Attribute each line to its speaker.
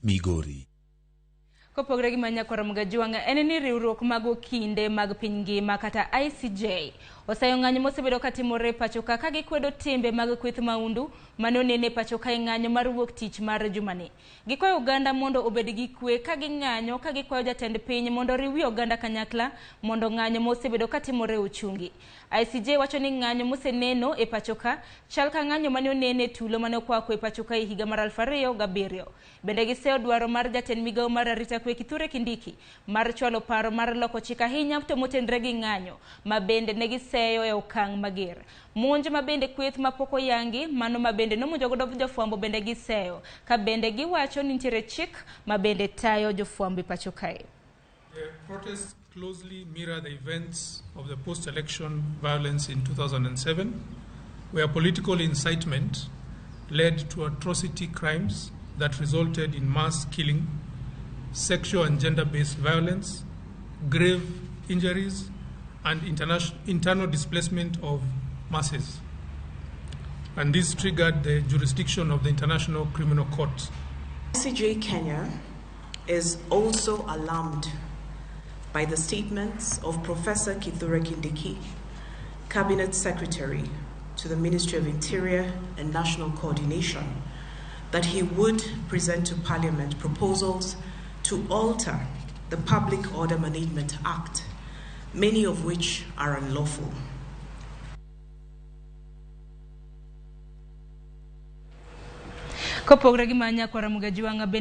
Speaker 1: Migori.
Speaker 2: Kopogre gi manya kwa Ramogi juanga eneni riwruok mago kinde mag piny ngima kata ICJ osayo ng'anyo mosebedo katimore pachoka ka gikwedo timbe mag kweth maundu manonene pachoka ng'anyo mar wuok tich mar jumani. Gikwayo Uganda mondo obed gi kwe ka ging'anyo ka gikwayo jatend piny mondo riwi Uganda kanyakla mondo ng'anyo mosebedo katimore uchungi. ICJ wacho ni ng'anyo moseneno e pachoka chal ka ng'anyo manonene tulo mane okwako e pachoka e higa mar 2007. Bende giseyo dwaro mar jatend migawo mar arita kwe Kithure Kindiki mar chwalo paro mar loko chik ahinya to motenre gi ng'anyo ma bende ne giseyo e okang' mager. Monj ma bende kweth mapoko yangi mano ma bende nomonjo godo jofwambo bende giseyo ka bende giwacho ni nitiere chik ma bende tayo jofwambo pachoka.
Speaker 3: The protests closely mirror the events of the post-election violence in 2007, where political incitement led to atrocity crimes that resulted in mass killing, sexual and gender-based violence, grave injuries, and internal displacement of masses. And this triggered the jurisdiction of the International Criminal Court.
Speaker 4: ICJ Kenya is also alarmed by the statements of Professor Kithure Kindiki, Cabinet Secretary to the Ministry of Interior and National Coordination, that he would present to Parliament proposals to alter the Public Order Management Act, many of which are unlawful.
Speaker 2: Kopogre gi manya kwa Ramogi juanga